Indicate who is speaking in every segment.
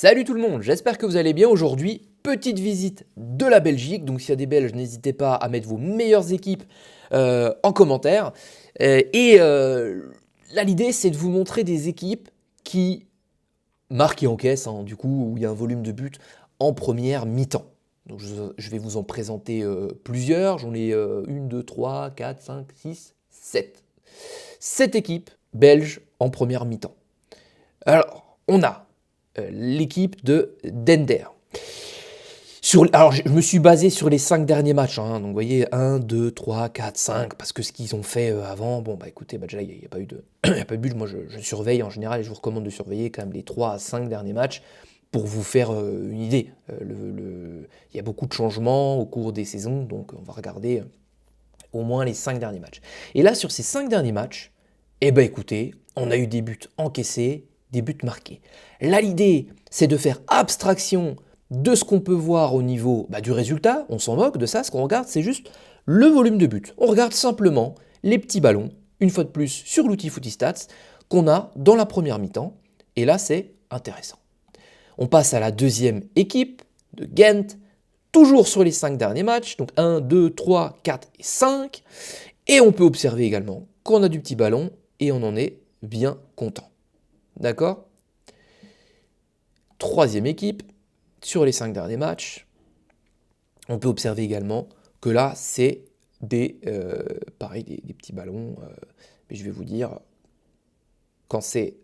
Speaker 1: Salut tout le monde, j'espère que vous allez bien. Aujourd'hui, petite visite de la Belgique. Donc s'il y a des Belges, n'hésitez pas à mettre vos meilleures équipes en commentaire. Là, l'idée, c'est de vous montrer des équipes qui marquent et encaissent, hein, du coup, où il y a un volume de buts en première mi-temps. Donc je vais vous en présenter plusieurs. J'en ai 1, 2, 3, 4, 5, 6, 7. 7 équipes belges en première mi-temps. Alors, on a l'équipe de Dender. Alors, je me suis basé sur les 5 derniers matchs. Hein. Donc, vous voyez, 1, 2, 3, 4, 5. Parce que ce qu'ils ont fait avant, bon, bah écoutez, bah, déjà, il n'y a, pas eu de, y a pas eu de but. Moi, je surveille en général et je vous recommande de surveiller quand même les 3 à 5 derniers matchs pour vous faire une idée. Il y a beaucoup de changements au cours des saisons. Donc, on va regarder au moins les 5 derniers matchs. Et là, sur ces 5 derniers matchs, eh ben écoutez, on a eu des buts encaissés, des buts marqués. Là, l'idée, c'est de faire abstraction de ce qu'on peut voir au niveau du résultat. On s'en moque de ça. Ce qu'on regarde, c'est juste le volume de buts. On regarde simplement les petits ballons, une fois de plus, sur l'outil Footy-Stats, qu'on a dans la première mi-temps. Et là, c'est intéressant. On passe à la deuxième équipe de Ghent, toujours sur les 5 derniers matchs. Donc 1, 2, 3, 4 et 5. Et on peut observer également qu'on a du petit ballon et on en est bien content. D'accord? Troisième équipe, sur les 5 derniers matchs, on peut observer également que là, c'est pareil, des petits ballons. Mais je vais vous dire, quand c'est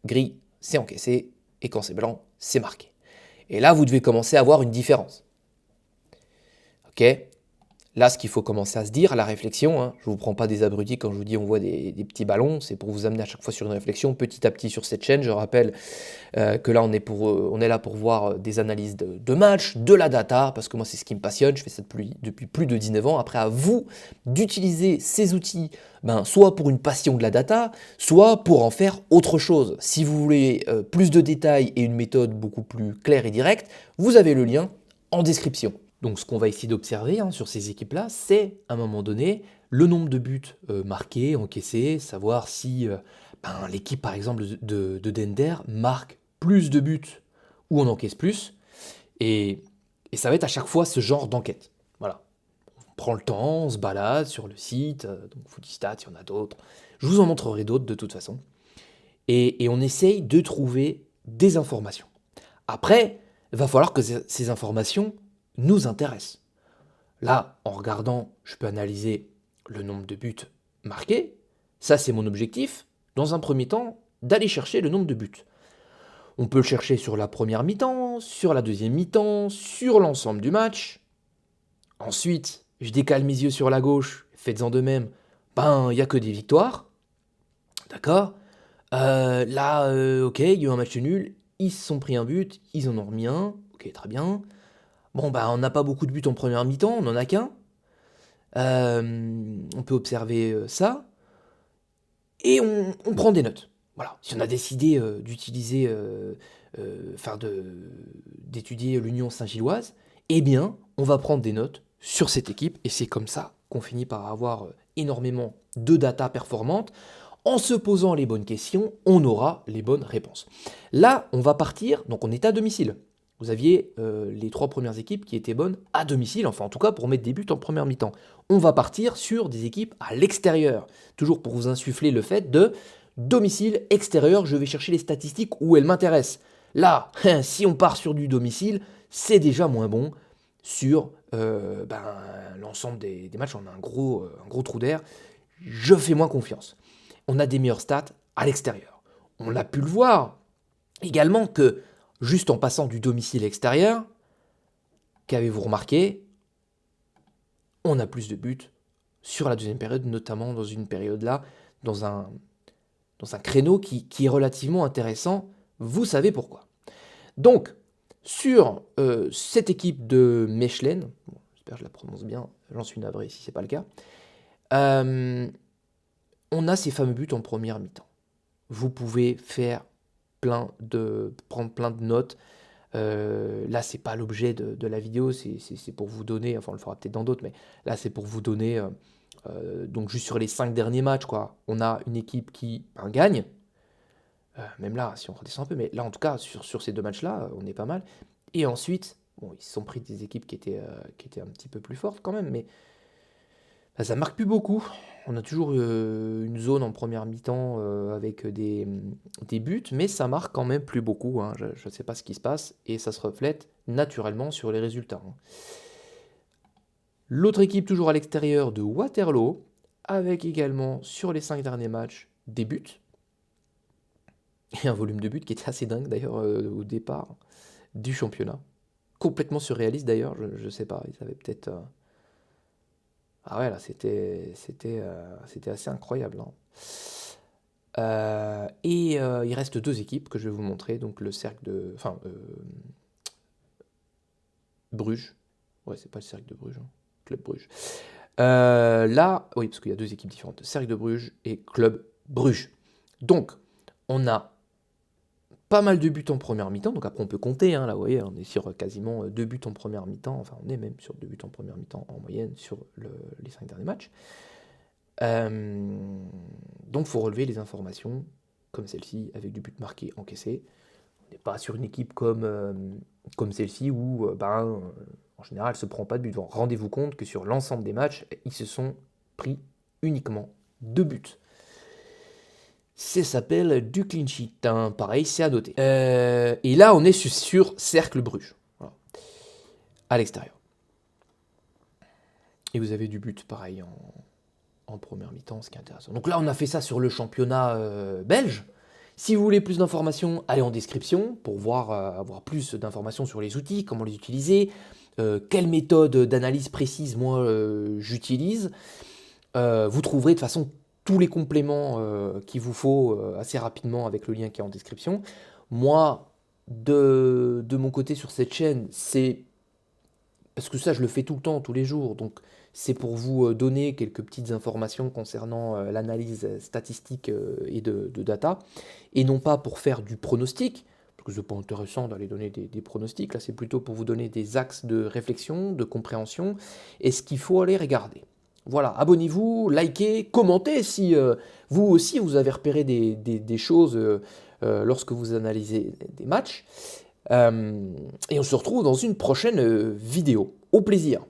Speaker 1: gris, c'est encaissé, et quand c'est blanc, c'est marqué. Et là, vous devez commencer à voir une différence. Ok? Là, ce qu'il faut commencer à se dire, la réflexion, hein, je ne vous prends pas des abrutis quand je vous dis on voit des petits ballons, c'est pour vous amener à chaque fois sur une réflexion petit à petit sur cette chaîne. Je rappelle que là, on est là pour voir des analyses de matchs, de la data, parce que moi, c'est ce qui me passionne, je fais ça depuis plus de 19 ans. Après, à vous d'utiliser ces outils, soit pour une passion de la data, soit pour en faire autre chose. Si vous voulez plus de détails et une méthode beaucoup plus claire et directe, vous avez le lien en description. Donc ce qu'on va essayer d'observer sur ces équipes-là, c'est à un moment donné le nombre de buts marqués, encaissés, savoir si l'équipe par exemple de Dender marque plus de buts ou on encaisse plus. Et ça va être à chaque fois ce genre d'enquête. Voilà. On prend le temps, on se balade sur le site, donc Footystats, il y en a d'autres. Je vous en montrerai d'autres de toute façon. Et on essaye de trouver des informations. Après, il va falloir que ces informations nous intéressent. Là, en regardant, je peux analyser le nombre de buts marqués. Ça, c'est mon objectif. Dans un premier temps, d'aller chercher le nombre de buts. On peut le chercher sur la première mi-temps, sur la deuxième mi-temps, sur l'ensemble du match. Ensuite, je décale mes yeux sur la gauche, faites-en de même. Il n'y a que des victoires. D'accord. Ok, il y a eu un match nul. Ils se sont pris un but, ils en ont remis un. Ok, très bien. Bon, on n'a pas beaucoup de buts en première mi-temps, on n'en a qu'un. On peut observer ça. Et on prend des notes. Voilà. Si on a décidé d'utiliser, d'étudier l'Union Saint-Gilloise, eh bien, on va prendre des notes sur cette équipe. Et c'est comme ça qu'on finit par avoir énormément de data performantes. En se posant les bonnes questions, on aura les bonnes réponses. Là, on va partir, donc on est à domicile. Vous aviez les 3 premières équipes qui étaient bonnes à domicile, enfin en tout cas pour mettre des buts en première mi-temps. On va partir sur des équipes à l'extérieur, toujours pour vous insuffler le fait de domicile, extérieur, je vais chercher les statistiques où elles m'intéressent. Là, si on part sur du domicile, c'est déjà moins bon sur l'ensemble des matchs, on a un gros trou d'air, je fais moins confiance. On a des meilleures stats à l'extérieur. On l'a pu le voir également que juste en passant du domicile extérieur, qu'avez-vous remarqué? On a plus de buts sur la deuxième période, notamment dans une période là, dans un créneau qui est relativement intéressant. Vous savez pourquoi. Donc, sur cette équipe de Mechelen, j'espère que je la prononce bien, j'en suis navré si ce n'est pas le cas, on a ces fameux buts en première mi-temps. Vous pouvez prendre plein de notes. Là, c'est pas l'objet de la vidéo, c'est pour vous donner, enfin on le fera peut-être dans d'autres, mais là c'est pour vous donner, donc juste sur les 5 derniers matchs, quoi. On a une équipe qui gagne, Même là, si on redescend un peu, mais là, en tout cas, sur ces deux matchs-là, on est pas mal. Et ensuite, bon, ils se sont pris des équipes qui étaient un petit peu plus fortes quand même, mais bah, ça marque plus beaucoup. On a toujours une zone en première mi-temps avec des buts, mais ça marque quand même plus beaucoup, hein. Je ne sais pas ce qui se passe, et ça se reflète naturellement sur les résultats, hein. L'autre équipe toujours à l'extérieur de Waterloo, avec également sur les 5 derniers matchs des buts, et un volume de buts qui était assez dingue d'ailleurs au départ du championnat. Complètement surréaliste d'ailleurs, je sais pas, ils avaient peut-être... Ah ouais, là c'était assez incroyable, hein. Il reste deux équipes que je vais vous montrer, donc le cercle de... Enfin, Bruges. Ouais, c'est pas le cercle de Bruges, hein. Club Bruges. Là, oui, parce qu'il y a deux équipes différentes, Cercle de Bruges et Club Bruges. Donc, on a pas mal de buts en première mi-temps, donc après on peut compter, hein, là vous voyez, on est sur quasiment 2 buts en première mi-temps, enfin on est même sur 2 buts en première mi-temps en moyenne sur les 5 derniers matchs. Donc il faut relever les informations comme celle-ci, avec du but marqué encaissé. On n'est pas sur une équipe comme celle-ci où en général elle ne se prend pas de but. Rendez-vous compte que sur l'ensemble des matchs, ils se sont pris uniquement 2 buts. Ça s'appelle du clean sheet, hein. Pareil, c'est à noter. Et là, on est sur Cercle Bruges, voilà, à l'extérieur. Et vous avez du but, pareil, en première mi-temps, ce qui est intéressant. Donc là, on a fait ça sur le championnat belge. Si vous voulez plus d'informations, allez en description pour avoir plus d'informations sur les outils, comment les utiliser, quelle méthode d'analyse précise moi j'utilise. Vous trouverez de toute façon tous les compléments qu'il vous faut assez rapidement avec le lien qui est en description. Moi, de mon côté sur cette chaîne, c'est parce que ça je le fais tout le temps, tous les jours, donc c'est pour vous donner quelques petites informations concernant l'analyse statistique et de data, et non pas pour faire du pronostic, parce que c'est pas intéressant d'aller donner des pronostics, là c'est plutôt pour vous donner des axes de réflexion, de compréhension, et ce qu'il faut aller regarder. Voilà, abonnez-vous, likez, commentez si vous aussi vous avez repéré des choses lorsque vous analysez des matchs. Et on se retrouve dans une prochaine vidéo. Au plaisir!